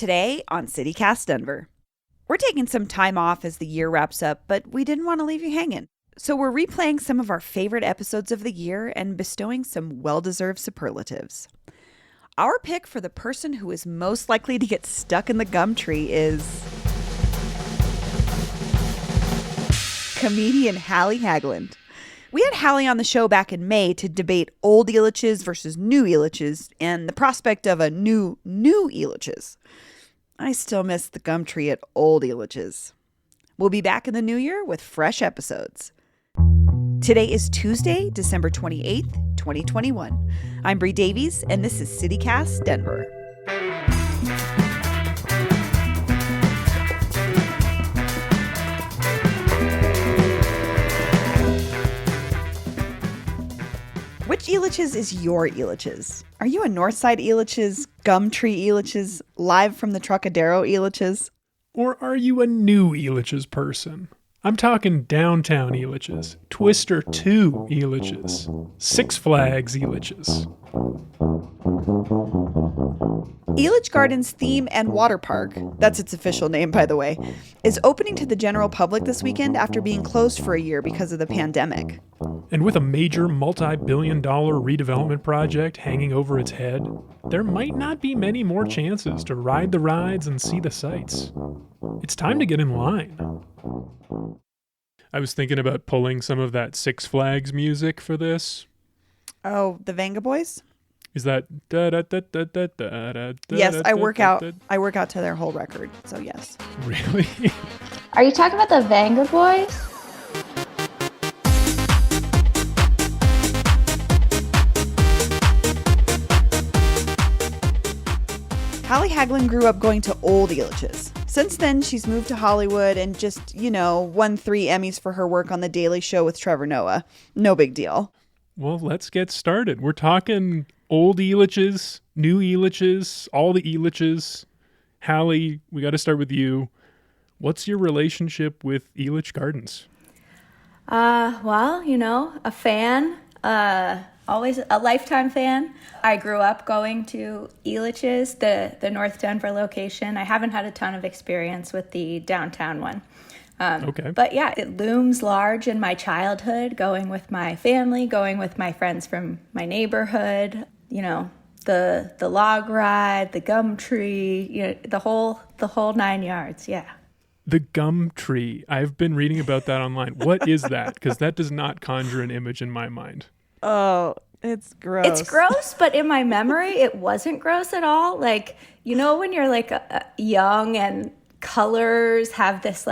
Today on CityCast Denver. We're taking some time off as the year wraps up, but we didn't want to leave you hanging. So we're replaying some of our favorite episodes of the year and bestowing some well-deserved superlatives. Our pick for the person who is most likely to get stuck in the gum tree is comedian Hallie Haglund. We had Hallie on the show back in May to debate old Elitches versus new Elitches and the prospect of a new Elitches. I still miss the gum tree at old Elitches. We'll be back in the new year with fresh episodes. Today is Tuesday, December 28th, 2021. I'm Bree Davies, and this is CityCast Denver. Which Elitches is your Elitches? Are you a Northside Elitches, Gumtree Elitches, live from the Trocadero Elitches? Or are you a new Elitches person? I'm talking downtown Elitches, Twister 2 Elitches, Six Flags Elitches. Elitch Gardens Theme and Water Park, that's its official name by the way, is opening to the general public this weekend after being closed for a year because of the pandemic. And with a major multi-billion-dollar redevelopment project hanging over its head, there might not be many more chances to ride the rides and see the sights. It's time to get in line. I was thinking about pulling some of that Six Flags music for this. Oh, the Vanga Boys? Is that da da da da da da da? Yes, I work out to their whole record, so yes. Really? Are you talking about the Vanga Boys? Hallie Haglund grew up going to old Elitches. Since then, she's moved to Hollywood and just, won 3 Emmys for her work on The Daily Show with Trevor Noah. No big deal. Well, let's get started. We're talking old Elitches, new Elitches, all the Elitches. Hallie, we got to start with you. What's your relationship with Elitch Gardens? A fan. Always a lifetime fan. I grew up going to Elitch's, the North Denver location. I haven't had a ton of experience with the downtown one. Okay. But yeah, it looms large in my childhood, going with my family, going with my friends from my neighborhood, the log ride, the gum tree, the whole 9 yards. Yeah. The gum tree. I've been reading about that online. What is that? Because that does not conjure an image in my mind. Oh, it's gross. It's gross, but in my memory, it wasn't gross at all. Like, when you're young and colors have this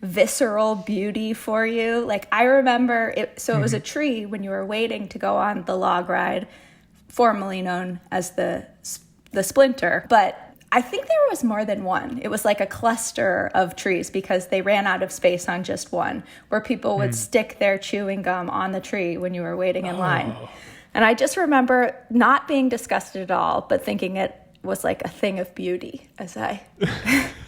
visceral beauty for you. Like, I remember it. So it was a tree when you were waiting to go on the log ride, formerly known as the Splinter. But I think there was more than one. It was like a cluster of trees because they ran out of space on just one, where people would stick their chewing gum on the tree when you were waiting in line. And I just remember not being disgusted at all, but thinking it was like a thing of beauty as I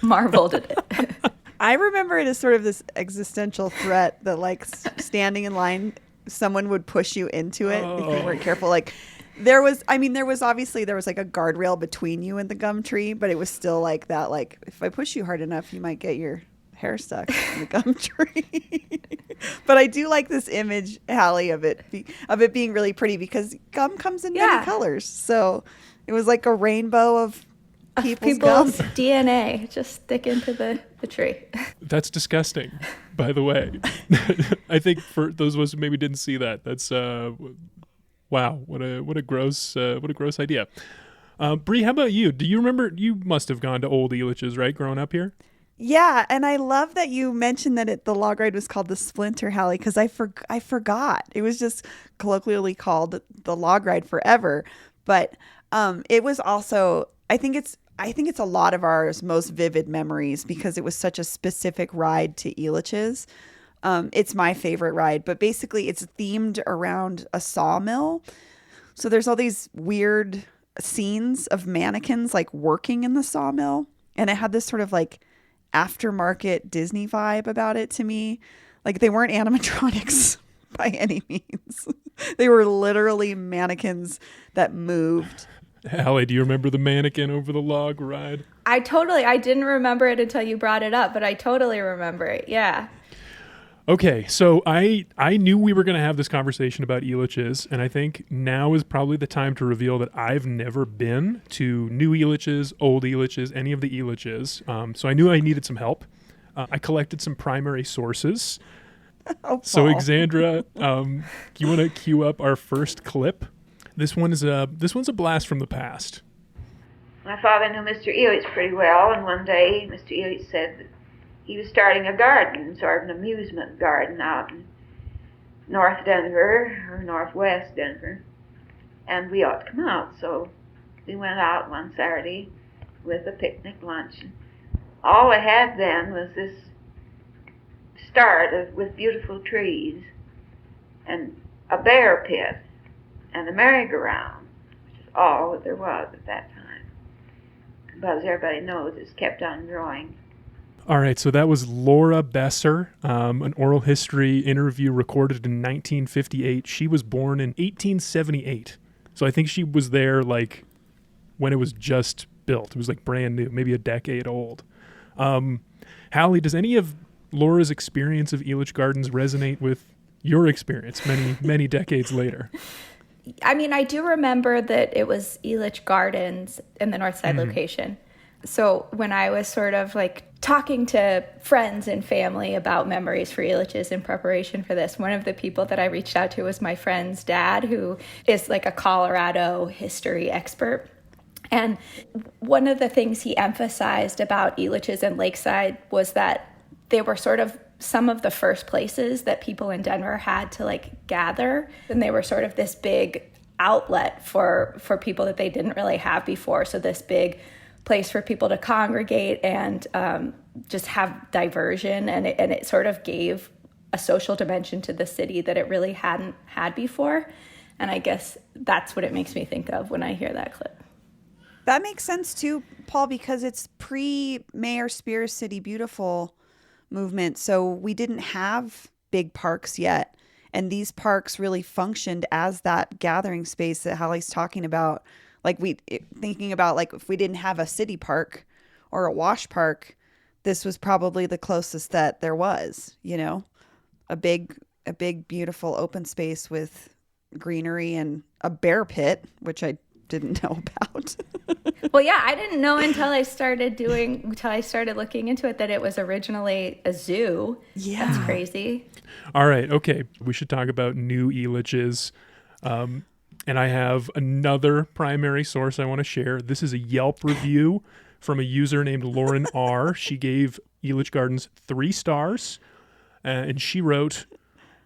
marveled at it. I remember it as sort of this existential threat that standing in line, someone would push you into it if you weren't careful. There was a guardrail between you and the gum tree, but it was still like that. Like, if I push you hard enough, you might get your hair stuck in the gum tree. But I do like this image, Hallie, of it being really pretty because gum comes in many colors. So it was like a rainbow of people's gum. DNA just stick into the tree. That's disgusting, by the way. I think for those of us who maybe didn't see that, that's wow, what a gross idea. Bree, how about you? Do you remember? You must have gone to old Elitches, right, growing up here? Yeah, and I love that you mentioned that the log ride was called the Splinter, Hallie, because I forgot. It was just colloquially called the log ride forever, but it was also I think it's a lot of our most vivid memories because it was such a specific ride to Elitches. It's my favorite ride, but basically it's themed around a sawmill. So there's all these weird scenes of mannequins working in the sawmill. And it had this sort of aftermarket Disney vibe about it to me. They weren't animatronics by any means. They were literally mannequins that moved Hallie, do you remember the mannequin over the log ride? I didn't remember it until you brought it up, but I totally remember it. Yeah. Okay, so I knew we were going to have this conversation about Elitch's, and I think now is probably the time to reveal that I've never been to new Elitch's, old Elitch's, any of the Elitch's. So I knew I needed some help. I collected some primary sources. Oh, So, Paul. Exandra, you want to cue up our first clip? This one's a blast from the past. My father knew Mr. Elitch pretty well, and one day Mr. Elitch said that he was starting a garden, sort of an amusement garden out in North Denver, or Northwest Denver, and we ought to come out. So we went out one Saturday with a picnic lunch. All I had then was this with beautiful trees and a bear pit and a merry-go-round, which is all that there was at that time. But as everybody knows, it's kept on growing. All right, so that was Laura Besser, an oral history interview recorded in 1958. She was born in 1878. So I think she was there like when it was just built. It was like brand new, maybe a decade old. Hallie, does any of Laura's experience of Elitch Gardens resonate with your experience many decades later? I mean, I do remember that it was Elitch Gardens in the North Side location. So when I was sort of like talking to friends and family about memories for Elitch's in preparation for this, one of the people that I reached out to was my friend's dad, who is like a Colorado history expert. And one of the things he emphasized about Elitch's and Lakeside was that they were sort of some of the first places that people in Denver had to like gather. And they were sort of this big outlet for people that they didn't really have before. So this big place for people to congregate and just have diversion. And it sort of gave a social dimension to the city that it really hadn't had before. And I guess that's what it makes me think of when I hear that clip. That makes sense too, Paul, because it's pre-Mayor Spears City Beautiful movement. So we didn't have big parks yet. And these parks really functioned as that gathering space that Hallie's talking about. Like thinking about like if we didn't have a city park or a wash park, this was probably the closest that there was, you know, a big, beautiful open space with greenery and a bear pit, which I didn't know about. Well, yeah, I didn't know until I started looking into it that it was originally a zoo. Yeah. That's crazy. All right, okay. We should talk about new Elitch's. And I have another primary source I want to share. This is a Yelp review from a user named Lauren R. She gave Elitch Gardens 3 stars, and she wrote,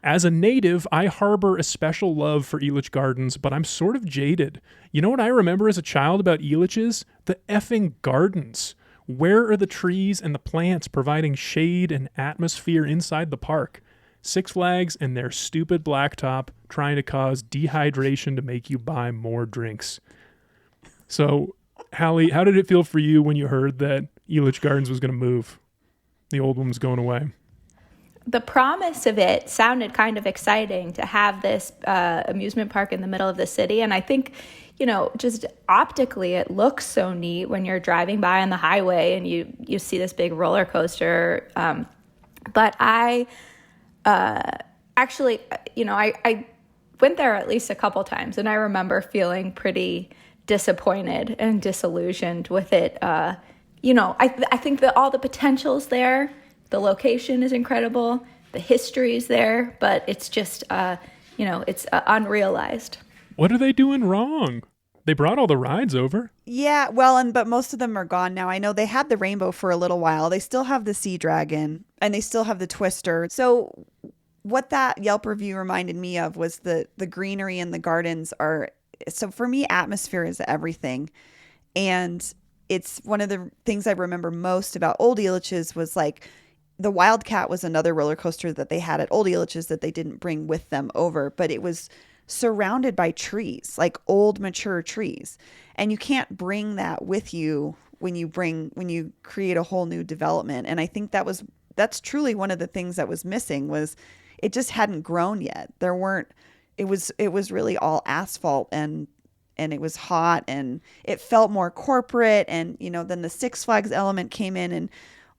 "As a native, I harbor a special love for Elitch Gardens, but I'm sort of jaded. You know what I remember as a child about Elitch's? The effing gardens. Where are the trees and the plants providing shade and atmosphere inside the park? Six Flags and their stupid blacktop trying to cause dehydration to make you buy more drinks." So, Hallie, how did it feel for you when you heard that Elitch Gardens was going to move? The old one was going away. The promise of it sounded kind of exciting to have this amusement park in the middle of the city. And I think, you know, just optically, it looks so neat when you're driving by on the highway and you see this big roller coaster. But I actually, you know, I went there at least a couple times, and I remember feeling pretty disappointed and disillusioned with it. You know, I think that all the potential's there. The location is incredible. The history is there, but it's just, you know, it's unrealized. What are they doing wrong? They brought all the rides over. Yeah, well, but most of them are gone now. I know they had the rainbow for a little while. They still have the Sea Dragon, and they still have the Twister. So what that Yelp review reminded me of was the greenery and the gardens are, so for me, atmosphere is everything. And it's one of the things I remember most about Old Elitch's was like, the Wildcat was another roller coaster that they had at Old Elitch's that they didn't bring with them over, but it was surrounded by trees, like old mature trees. And you can't bring that with you when you create a whole new development. And I think that's truly one of the things that was missing was it just hadn't grown yet. It was really all asphalt and and it was hot and it felt more corporate. And, then the Six Flags element came in, and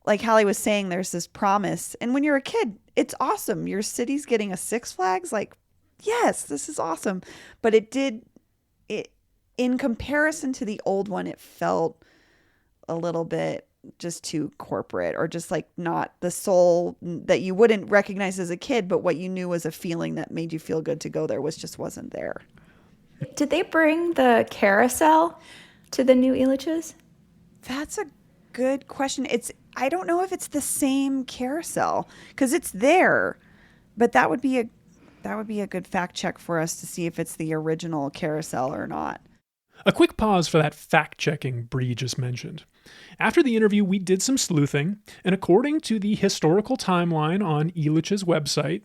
like Hallie was saying, there's this promise. And when you're a kid, it's awesome. Your city's getting a Six Flags. Like, yes, this is awesome. But it in comparison to the old one, it felt a little bit just too corporate, or just like not the soul that you wouldn't recognize as a kid, but what you knew was a feeling that made you feel good to go there wasn't there. Did they bring the carousel to the new Elitches? That's a good question. I don't know if it's the same carousel, because it's there, but that would be a good fact check for us to see if it's the original carousel or not. A quick pause for that fact-checking Bree just mentioned. After the interview, we did some sleuthing, and according to the historical timeline on Elitch's website,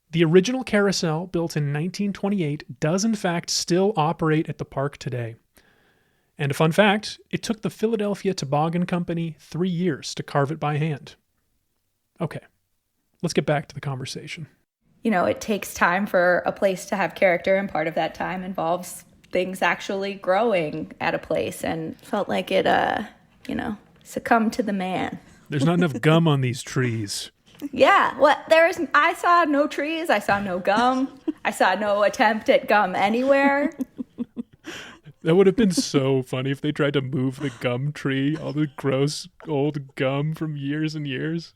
the original carousel, built in 1928, does in fact still operate at the park today. And a fun fact, it took the Philadelphia Toboggan Company 3 years to carve it by hand. Okay, let's get back to the conversation. It takes time for a place to have character, and part of that time involves things actually growing at a place, and felt like it, succumbed to the man. There's not enough gum on these trees. Yeah, I saw no trees, I saw no gum, I saw no attempt at gum anywhere. That would have been so funny if they tried to move the gum tree, all the gross old gum from years and years.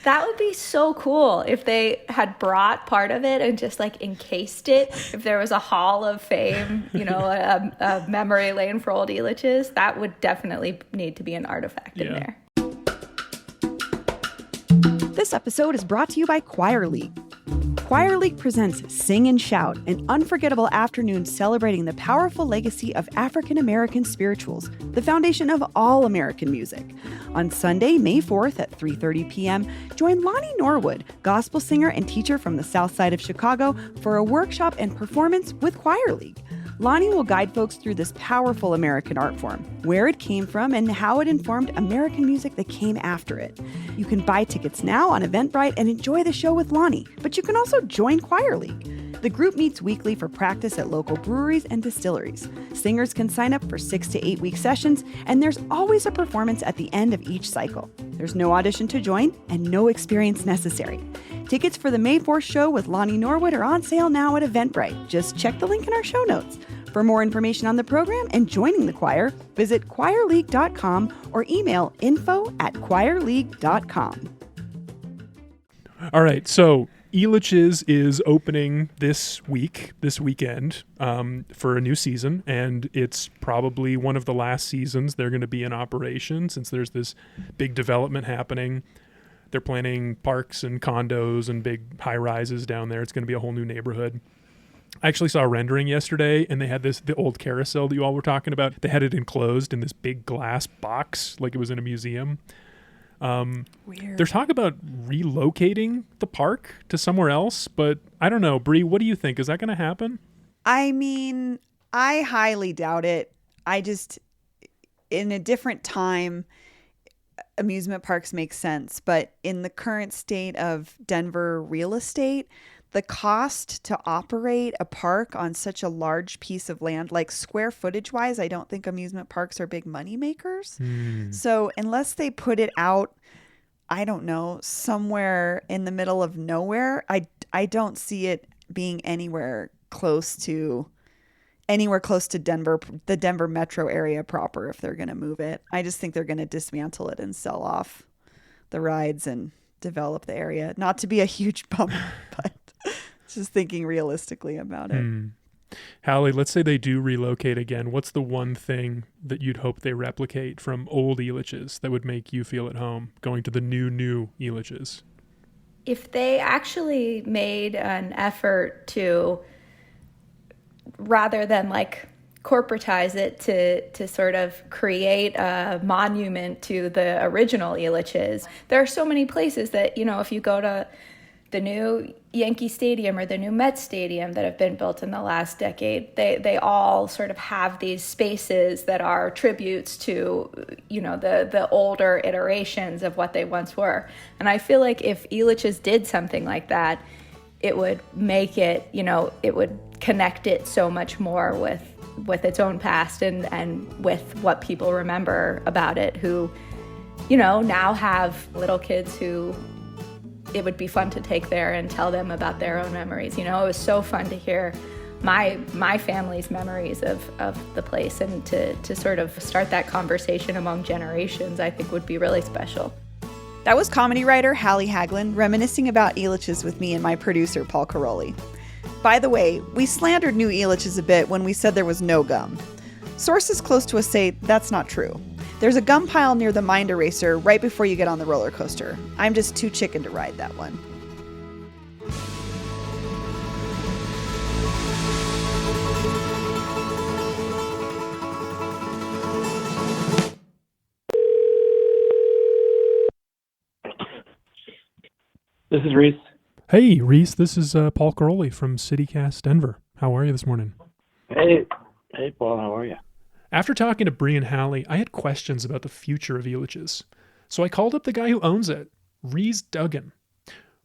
That would be so cool if they had brought part of it and just like encased it. If there was a hall of fame, a memory lane for old Elitches, that would definitely need to be an artifact in there. This episode is brought to you by Choir League. Choir League presents Sing and Shout, an unforgettable afternoon celebrating the powerful legacy of African American spirituals, the foundation of all American music. On Sunday, May 4th at 3:30 p.m., join Lonnie Norwood, gospel singer and teacher from the South Side of Chicago, for a workshop and performance with Choir League. Lonnie will guide folks through this powerful American art form, where it came from, and how it informed American music that came after it. You can buy tickets now on Eventbrite and enjoy the show with Lonnie, but you can also join Choir League. The group meets weekly for practice at local breweries and distilleries. Singers can sign up for 6 to 8 week sessions, and there's always a performance at the end of each cycle. There's no audition to join and no experience necessary. Tickets for the May 4th show with Lonnie Norwood are on sale now at Eventbrite. Just check the link in our show notes. For more information on the program and joining the choir, visit choirleague.com or email info@choirleague.com. All right, so Elitch's is opening this weekend, for a new season, and it's probably one of the last seasons they're going to be in operation, since there's this big development happening. They're planning parks and condos and big high-rises down there. It's going to be a whole new neighborhood. I actually saw a rendering yesterday, and they had the old carousel that you all were talking about. They had it enclosed in this big glass box, like it was in a museum. Weird. There's talk about relocating the park to somewhere else, but I don't know. Bree, what do you think? Is that going to happen? I mean, I highly doubt it. In a different time, amusement parks make sense, but in the current state of Denver real estate, the cost to operate a park on such a large piece of land, like square footage wise, I don't think amusement parks are big money makers. So unless they put it out, I don't know, somewhere in the middle of nowhere, I don't see it being anywhere close to Denver, the Denver metro area proper, if they're going to move it. I just think they're going to dismantle it and sell off the rides and develop the area. Not to be a huge bummer, but just thinking realistically about it. Hallie, let's say they do relocate again. What's the one thing that you'd hope they replicate from old Elitch's that would make you feel at home going to the new Elitch's? If they actually made an effort to, rather than like corporatize it, to sort of create a monument to the original Elitch's. There are so many places that, if you go to the new Yankee Stadium or the new Mets Stadium that have been built in the last decade, they all sort of have these spaces that are tributes to, the older iterations of what they once were. And I feel like if Elitch's did something like that, it would make it, it would connect it so much more with its own past and with what people remember about it, who, now have little kids who it would be fun to take there and tell them about their own memories. It was so fun to hear my family's memories of the place, and to sort of start that conversation among generations, I think would be really special. That was comedy writer Hallie Haglund reminiscing about Elitch's with me and my producer, Paul Caroli. By the way, we slandered New Elitch's a bit when we said there was no gum. Sources close to us say that's not true. There's a gum pile near the Mind Eraser right before you get on the roller coaster. I'm just too chicken to ride that one. This is Reese. Hey, Reese, this is Paul Caroli from CityCast Denver. How are you this morning? Hey, Paul, how are you? After talking to Bree and Hallie, I had questions about the future of Elitch's. So I called up the guy who owns it, Reese Duggan,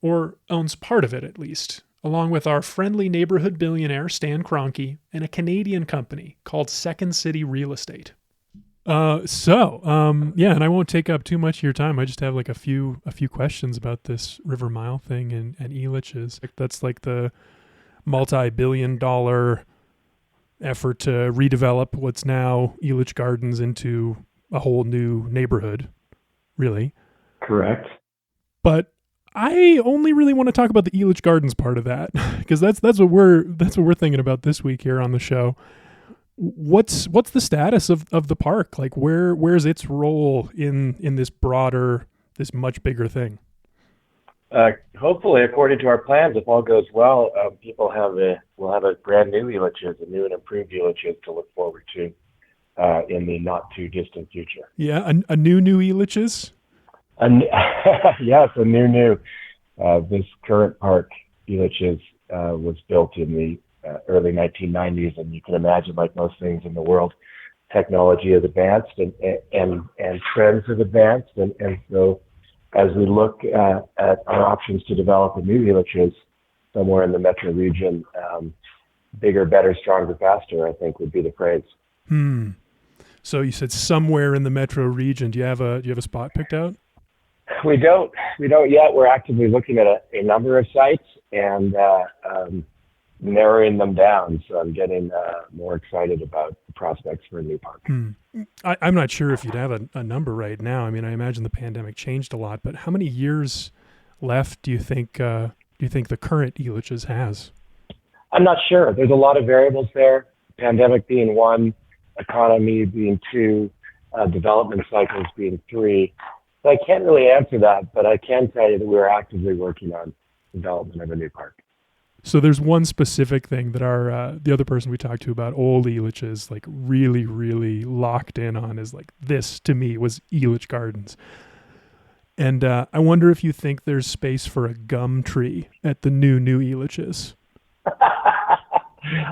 or owns part of it at least, along with our friendly neighborhood billionaire Stan Kroenke and a Canadian company called Second City Real Estate. And I won't take up too much of your time. I just have like a few questions about this River Mile thing and Elitch's. That's like the multi-billion-dollar effort to redevelop what's now Elitch Gardens into a whole new neighborhood, really. Correct. But I only really want to talk about the Elitch Gardens part of that, because that's what we're thinking about this week here on the show. What's the status of the park? Like where's its role in this broader, this much bigger thing? Hopefully, according to our plans, if all goes well, we'll have a brand new Elitch's, a new and improved Elitch's to look forward to in the not too distant future. Yeah, a new Elitch's? Yes, a new. This current park, Elitch's, was built in the early 1990s, and you can imagine, like most things in the world, technology has advanced and trends have advanced, and so as we look at our options to develop a new Elitch's somewhere in the metro region, bigger, better, stronger, faster, I think would be the phrase. So you said somewhere in the metro region. Do you have a spot picked out? We don't yet. We're actively looking at a number of sites and narrowing them down. So I'm getting more excited about the prospects for a new park. I'm not sure if you'd have a number right now. I mean, I imagine the pandemic changed a lot, but how many years left do you think the current Elitch's has? I'm not sure. There's a lot of variables there. Pandemic being one, economy being two, development cycles being three. So I can't really answer that, but I can tell you that we're actively working on development of a new park. So there's one specific thing that the other person we talked to about old Elitch's like really, really locked in on is like, this to me was Elitch Gardens. And I wonder if you think there's space for a gum tree at the new Elitch's.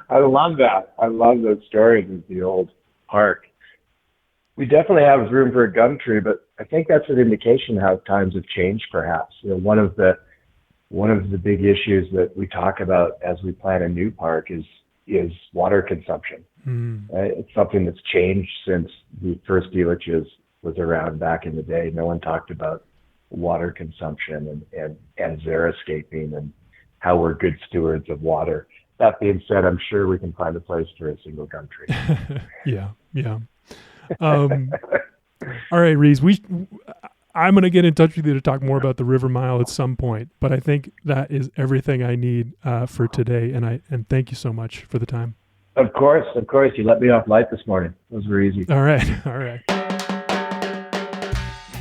I love that. I love those stories of the old park. We definitely have room for a gum tree, but I think that's an indication how times have changed, perhaps. One of the big issues that we talk about as we plan a new park is water consumption. It's something that's changed since the first Elitch's was around back in the day. No one talked about water consumption and xeriscaping and how we're good stewards of water. That being said, I'm sure we can find a place for a single gum tree. Yeah. All right, Reese, I'm going to get in touch with you to talk more about the River Mile at some point, but I think that is everything I need for today, and thank you so much for the time. Of course. You let me off light this morning. Those were easy. All right.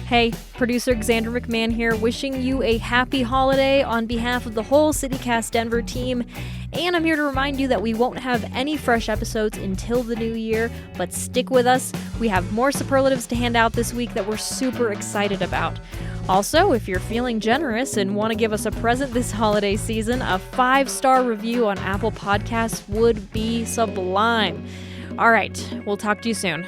Hey, producer Xander McMahon here, wishing you a happy holiday on behalf of the whole CityCast Denver team. And I'm here to remind you that we won't have any fresh episodes until the new year, but stick with us. We have more superlatives to hand out this week that we're super excited about. Also, if you're feeling generous and want to give us a present this holiday season, a 5-star review on Apple Podcasts would be sublime. All right, we'll talk to you soon.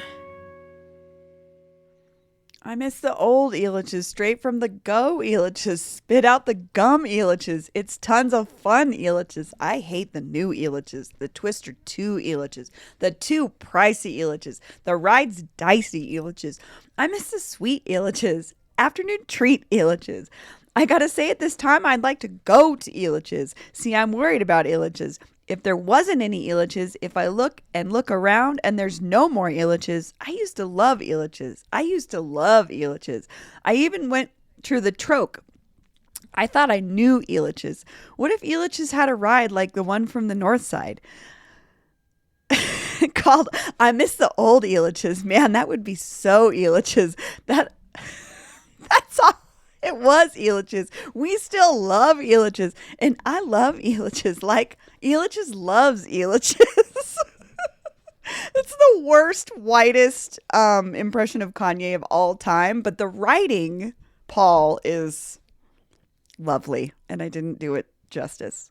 I miss the old Elitches, straight from the go Elitches. Spit out the gum Elitches. It's tons of fun Elitches. I hate the new Elitches, the Twister 2 Elitches, the too pricey Elitches, the ride's dicey Elitches. I miss the sweet Elitches, afternoon treat Elitches. I gotta say at this time I'd like to go to Elitches. See, I'm worried about Elitches. If there wasn't any Elitches, if I look and look around and there's no more Elitches, I used to love Elitches. I even went through the troke. I thought I knew Elitches. What if Elitches had a ride like the one from the north side? Called I Miss the Old Elitches. Man, that would be so Elitches. That's all. It was Elitches. We still love Elitches. And I love Elitches. Like, Elitches loves Elitches. It's the worst, whitest impression of Kanye of all time. But the writing, Paul, is lovely. And I didn't do it justice.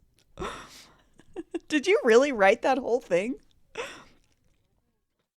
Did you really write that whole thing?